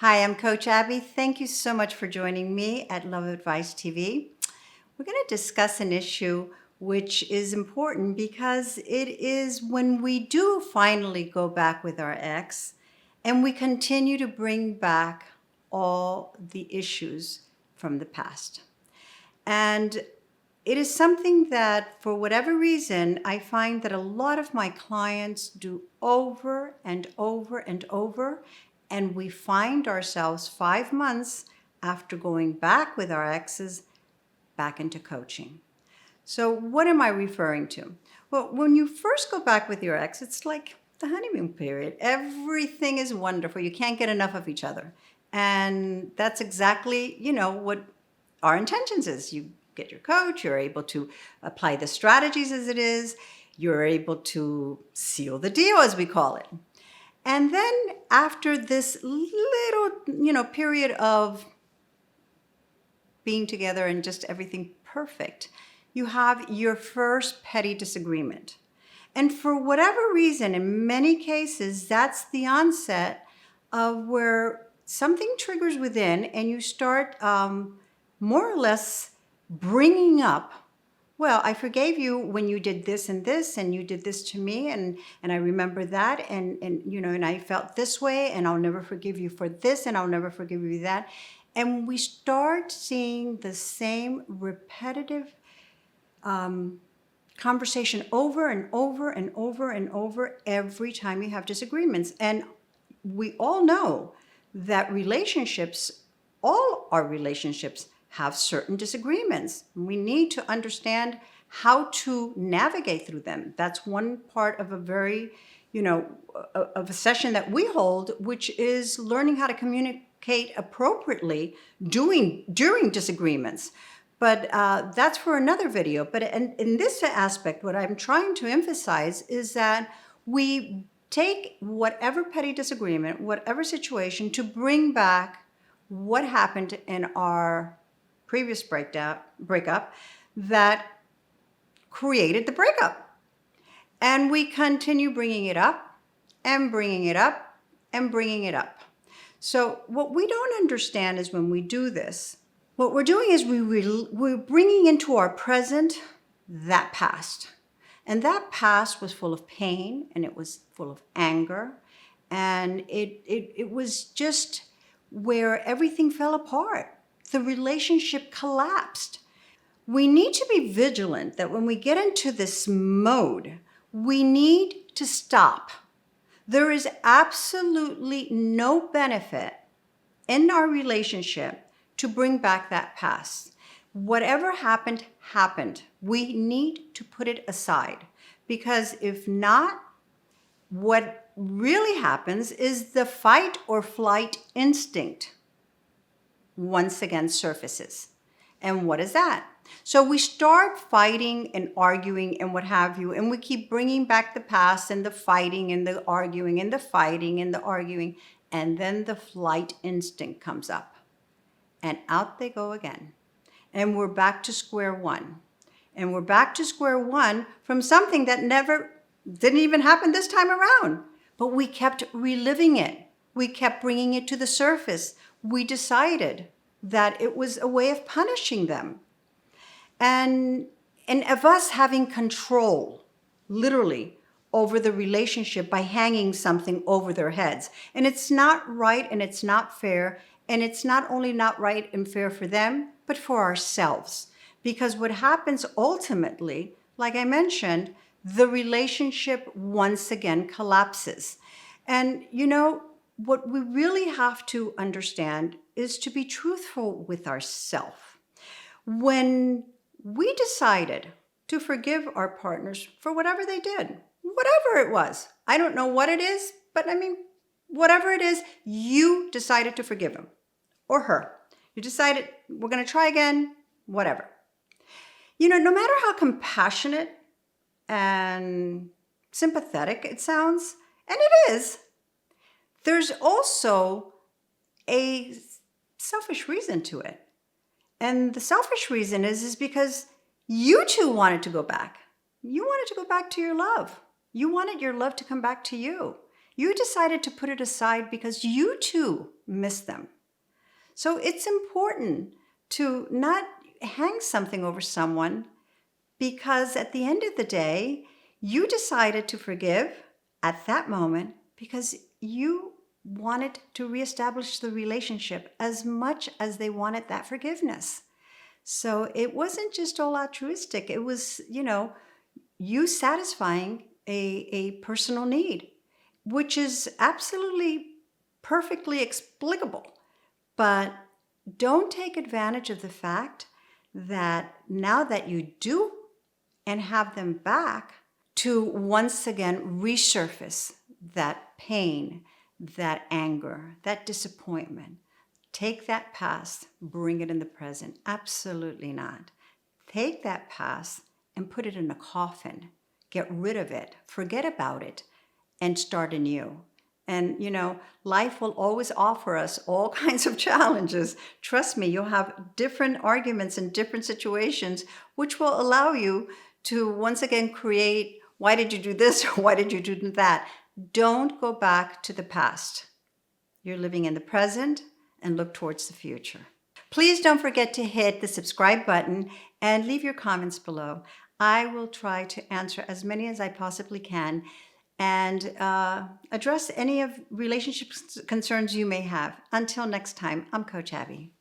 Hi, I'm Coach Abby. Thank you so much for joining me at Love Advice TV. We're going to discuss an issue which is important because it is when we do finally go back with our ex and we continue to bring back all the issues from the past. And it is something that, for whatever reason, I find that a lot of my clients do over and over and over. And we find ourselves 5 months after going back with our exes back into coaching. So what am I referring to? Well, when you first go back with your ex, it's like the honeymoon period. Everything is wonderful. You can't get enough of each other. And that's exactly, what our intentions is. You get your coach, you're able to apply the strategies as it is, you're able to seal the deal, as we call it. And then after this little, period of being together and just everything perfect, you have your first petty disagreement. And for whatever reason, in many cases, that's the onset of where something triggers within and you start more or less bringing up, well, I forgave you when you did this and you did this to me and I remember that and I felt this way and I'll never forgive you for this and I'll never forgive you that. And we start seeing the same repetitive conversation over and over and over and over every time you have disagreements. And we all know that all our relationships have certain disagreements. We need to understand how to navigate through them. That's one part of of a session that we hold, which is learning how to communicate appropriately during disagreements. But that's for another video. But in this aspect, what I'm trying to emphasize is that we take whatever petty disagreement, whatever situation, to bring back what happened in our previous breakup that created the breakup. And we continue bringing it up and bringing it up and bringing it up. So what we don't understand is when we do this, what we're doing is we're bringing into our present that past. And that past was full of pain and it was full of anger. And it was just where everything fell apart. The relationship collapsed. We need to be vigilant that when we get into this mode, we need to stop. There is absolutely no benefit in our relationship to bring back that past. Whatever happened, happened. We need to put it aside because if not, what really happens is the fight or flight instinct once again surfaces. And what is that? So we start fighting and arguing and what have you, and we keep bringing back the past and the fighting and the arguing and the fighting and the arguing, and then the flight instinct comes up. And out they go again. And we're back to square one. And we're back to square one from something that didn't even happen this time around. But we kept reliving it. We kept bringing it to the surface. We decided that it was a way of punishing them. And of us having control, literally, over the relationship by hanging something over their heads. And it's not right and it's not fair. And it's not only not right and fair for them, but for ourselves. Because what happens ultimately, like I mentioned, the relationship once again collapses. And what we really have to understand is to be truthful with ourselves. When we decided to forgive our partners for whatever they did, whatever it was, I don't know what it is, but whatever it is, you decided to forgive him or her. You decided, we're going to try again, whatever. No matter how compassionate and sympathetic it sounds, and it is, there's also a selfish reason to it. And the selfish reason is because you two wanted to go back. You wanted to go back to your love. You wanted your love to come back to you. You decided to put it aside because you too miss them. So it's important to not hang something over someone, because at the end of the day, you decided to forgive at that moment because you wanted to reestablish the relationship as much as they wanted that forgiveness. So it wasn't just all altruistic. It was, you satisfying a personal need, which is absolutely perfectly explicable. But don't take advantage of the fact that now that you do and have them back, to once again resurface that pain, that anger, that disappointment. Take that past, bring it in the present. Absolutely not. Take that past and put it in a coffin. Get rid of it. Forget about it and start anew. And, life will always offer us all kinds of challenges. Trust me, you'll have different arguments in different situations, which will allow you to once again create, why did you do this? Or why did you do that? Don't go back to the past. You're living in the present and look towards the future. Please don't forget to hit the subscribe button and leave your comments below. I will try to answer as many as I possibly can and address any of relationship concerns you may have. Until next time, I'm Coach Abby.